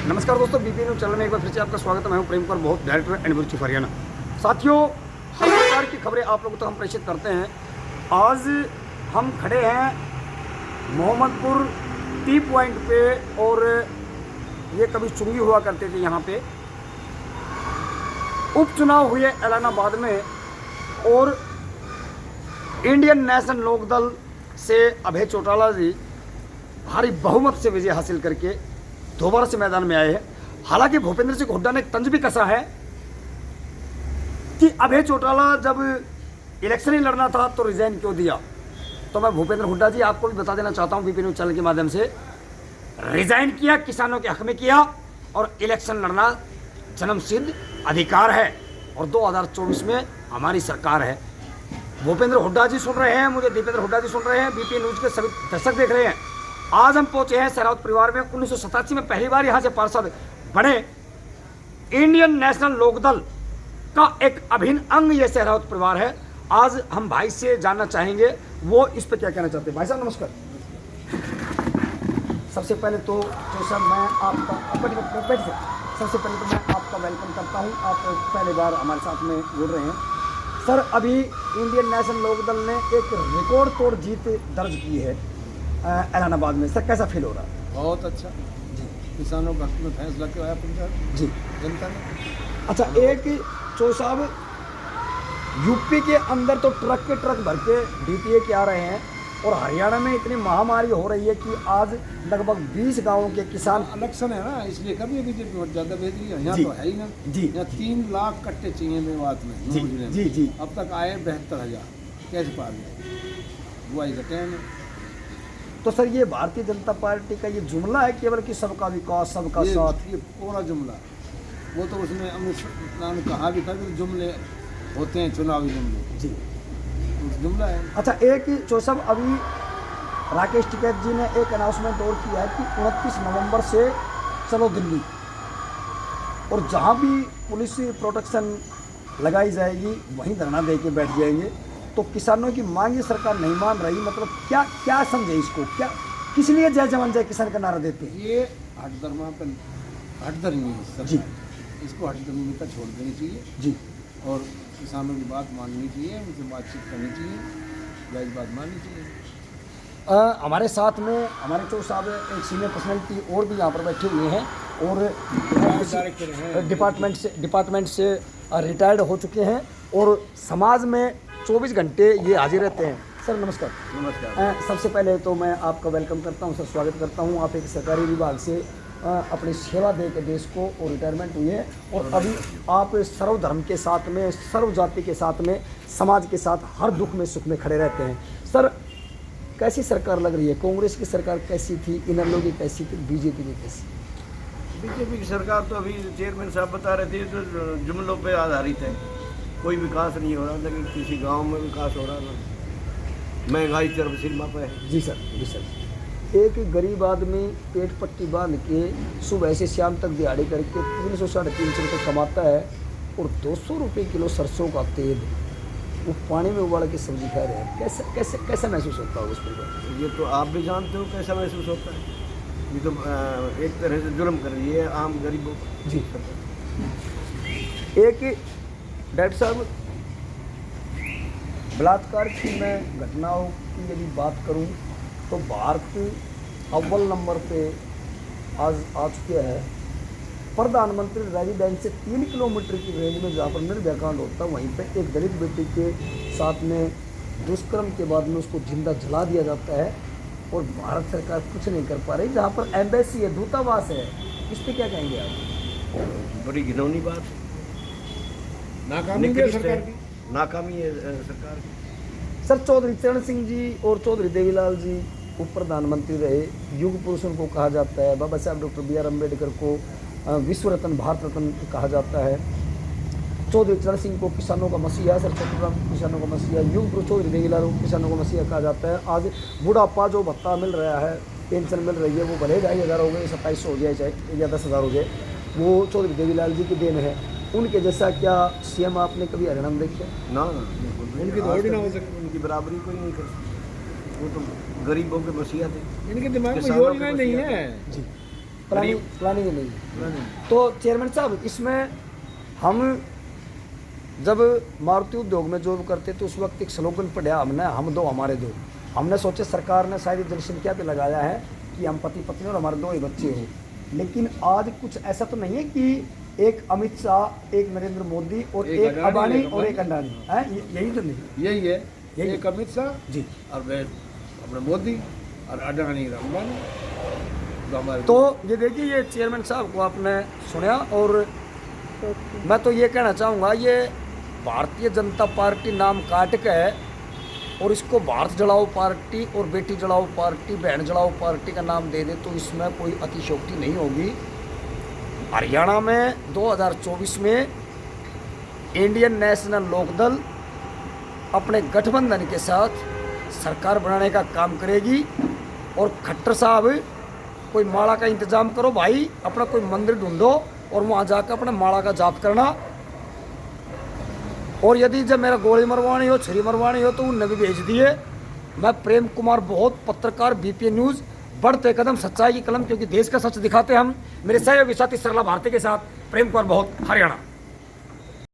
नमस्कार दोस्तों, BP news channel में एक बार फिर से आपका स्वागत है। मैं हूं प्रेम कुमार, बहुत director and bureau chief Haryana. साथियों, हर प्रकार की खबरें आप लोगों तक हम प्रेषित करते हैं। आज हम खड़े हैं मोहम्मदपुर टी पॉइंट पे और ये कभी चुंगी हुआ करते थे। यहाँ पे उपचुनाव हुए ऐलानाबाद में और इंडियन नेशनल लोकदल से अभय चौटाला जी भारी बहुमत से विजय हासिल करके दोबारा से मैदान में आए हैं। हालांकि भूपेंद्र सिंह हुड्डा ने एक तंज भी कसा है कि अभय चौटाला जब इलेक्शन ही लड़ना था तो रिजाइन क्यों दिया। तो मैं भूपेंद्र हुड्डा जी आपको भी बता देना चाहता हूं बीपी न्यूज चैनल के माध्यम से, रिजाइन किया किसानों के हक में किया और इलेक्शन लड़ना जन्मसिद्ध अधिकार है और 2024 में हमारी सरकार है। भूपेंद्र हुड्डा जी सुन रहे हैं, मुझे दीपेंद्र हुड्डा जी सुन रहे हैं, बीपी न्यूज के सभी दर्शक देख रहे हैं। आज हम पहुंचे हैं सहरावत परिवार में। 1987 में पहली बार यहां से पार्षद बने। इंडियन नेशनल लोकदल का एक अभिन्न अंग ये सहरावत परिवार है। आज हम भाई से जानना चाहेंगे वो इस पे क्या कहना चाहते हैं। भाई साहब नमस्कार। सबसे पहले तो सर मैं आपका बैठिए। सबसे पहले तो मैं आपका वेलकम करता हूं। आप पहली बार हमारे साथ में जुड़ रहे हैं। सर, अभी इंडियन नेशनल लोकदल ने एक रिकॉर्ड तोड़ जीत दर्ज की है ऐलानाबाद में। सर कैसा फील हो रहा है? बहुत अच्छा जी। किसानों का हक में फैसला किया है पंजाब जी जनता ने। अच्छा, एक चो साहब यूपी के अंदर तो ट्रक के ट्रक भर के डीपीए के आ रहे हैं और हरियाणा में इतनी महामारी हो रही है कि आज लगभग 20 गांवों के किसान। इलेक्शन है ना, इसलिए कभी बीजेपी वोट ज़्यादा भेज रही है। यहाँ तो है ही ना जी। यहाँ 3 लाख कट्टे चाहिए मेवात में जी जी जी। अब तक आए 72,000। कैसे पार गए? बुआई का टाइम है। तो सर ये भारतीय जनता पार्टी का ये जुमला है केवल कि सबका विकास सबका साथ, ये पूरा जुमला। वो तो उसमें अमित शाह ने कहा भी था कि जुमले होते हैं, चुनावी जुमले जी जुमला है। अच्छा, एक जो सब अभी राकेश टिकैत जी ने एक अनाउंसमेंट और किया है कि 29 नवंबर से चलो दिल्ली, और जहां भी पुलिस प्रोटेक्शन लगाई जाएगी वहीं धरना दे के बैठ जाएंगे। तो किसानों की मांग सरकार नहीं मान रही, मतलब क्या क्या समझे इसको? क्या किस लिए जय जवान जय किसान का नारा देते हैं? ये हटधर्मा पर हटधर्मी है सर जी। इसको हटधर्मी का छोड़ देनी चाहिए जी। और किसानों की बात माननी चाहिए, उनसे बातचीत करनी चाहिए, जायज़ बात माननी चाहिए। हमारे साथ में हमारे चो साहब एक सीनियर पर्सनैलिटी और भी यहाँ पर बैठे हुए हैं और डिपार्टमेंट से रिटायर्ड हो चुके हैं और समाज में 24 घंटे ये हाजिर रहते हैं। सर नमस्कार। नमस्कार। सबसे पहले तो मैं आपका वेलकम करता हूं सर, स्वागत करता हूं। आप एक सरकारी विभाग से अपनी सेवा दे के देश को और रिटायरमेंट हुई है और अभी आप सर्वधर्म के साथ में, सर्व जाति के साथ में, समाज के साथ हर दुख में सुख में खड़े रहते हैं। सर कैसी सरकार लग रही है? कांग्रेस की सरकार कैसी थी, इनेलो की कैसी थी, बीजेपी की कैसी? बीजेपी की सरकार तो अभी चेयरमैन साहब बता रहे थे तो जुमलों पे आधारित है। कोई विकास नहीं हो रहा, लेकिन किसी गांव में विकास हो रहा है। महंगाई चरमसीमा पे है। जी सर, जी सर। एक गरीब आदमी पेट पट्टी बांध के सुबह से शाम तक दिहाड़ी करके 300 साढ़े 300 रुपये कमाता है और 200 रुपये किलो सरसों का तेल वो पानी में उबाल के सब्जी खा रहे हैं। कैसे कैसे कैसा महसूस होता है उस पर? ये तो आप भी जानते हो कैसा महसूस होता है। ये तो एक तरह से जुल्म कर रही है आम गरीबों पर। जी। एक डॉक्टर साहब, बलात्कार की मैं घटनाओं की यदि बात करूं तो भारत अव्वल नंबर पे आज आ चुके हैं। प्रधानमंत्री रेजिडेंस से 3 किलोमीटर की रेंज में जहाँ पर निर्भयाकांड होता है वहीं पे एक दलित बेटी के साथ में दुष्कर्म के बाद में उसको जिंदा जला दिया जाता है और भारत सरकार कुछ नहीं कर पा रही। जहाँ पर एम्बेसी है, दूतावास है, इस पर क्या कहेंगे आप? बड़ी घिनौनी बात है। नाकामी है सरकार की। नाकामी है सरकार की। सर चौधरी चरण सिंह जी और चौधरी देवीलाल जी उप प्रधानमंत्री रहे, युग पुरुष उनको कहा जाता है। बाबा साहब डॉक्टर बी आर अम्बेडकर को विश्व रत्न, भारत रत्न कहा जाता है। चौधरी चरण सिंह को किसानों का मसीहा, सर छोटूराम किसानों का मसीहा, युग पुरुष चौधरी देवीलाल को किसानों का मसीहा कहा जाता है। आज बुढ़ापा जो भत्ता मिल रहा है, पेंशन मिल रही है, वो भले 2,500 हो गए, 2700 हो जाए चाहे या 10,000 हो जाए, वो चौधरी देवीलाल जी की देन है। उनके जैसा क्या सीएम आपने कभी हरियाणा में देखा? ना बिल्कुल उनकी तो भी ना हो सके। उनकी बराबरी कोई नहीं कर सकता। वो तो गरीबों के मसीहा थे। इनके दिमाग में किसानों के योजना नहीं मसीहा है। जी। प्लानिंग ही नहीं है। तो चेयरमैन साहब, इसमें हम जब मारुति उद्योग में जॉब करते तो उस वक्त एक स्लोगन पढ़ा हमने, हम दो हमारे दो। हमने सोचे सरकार ने शायद जनसंख्या पे लगाया है कि हम पति पत्नी और हमारे 2 ही बच्चे हो, लेकिन आज कुछ ऐसा तो नहीं है कि एक अमित शाह, एक नरेंद्र मोदी और एक अडानी और एक अंडानी है, यही तो नहीं, यही है, यही एक अमित शाह जी। और वे अपने मोदी और अडानी अंबानी, जो हमारे तो ये देखिए, ये चेयरमैन साहब को आपने सुना, और मैं तो ये कहना चाहूँगा, ये भारतीय जनता पार्टी नाम काट के और इसको भारत जलाओ पार्टी और बेटी जलाओ पार्टी, बहन जलाओ पार्टी का नाम दे दे तो इसमें कोई अतिशयोक्ति नहीं होगी। हरियाणा में 2024 में इंडियन नेशनल लोकदल अपने गठबंधन के साथ सरकार बनाने का काम करेगी। और खट्टर साहब, कोई माला का इंतजाम करो भाई, अपना कोई मंदिर ढूंढो और वहाँ जाकर अपना माला का जाप करना। और यदि जब मेरा गोली मरवानी हो, छुरी मरवानी हो तो उन्हें भी भेज दिए। मैं प्रेम कुमार बहुत, पत्रकार, बीपीएन न्यूज़, बढ़ते कदम सच्चाई की कलम, क्योंकि देश का सच दिखाते हम। मेरे सहयोगी साथी सरला भारती के साथ प्रेम कुमार बहुत, हरियाणा।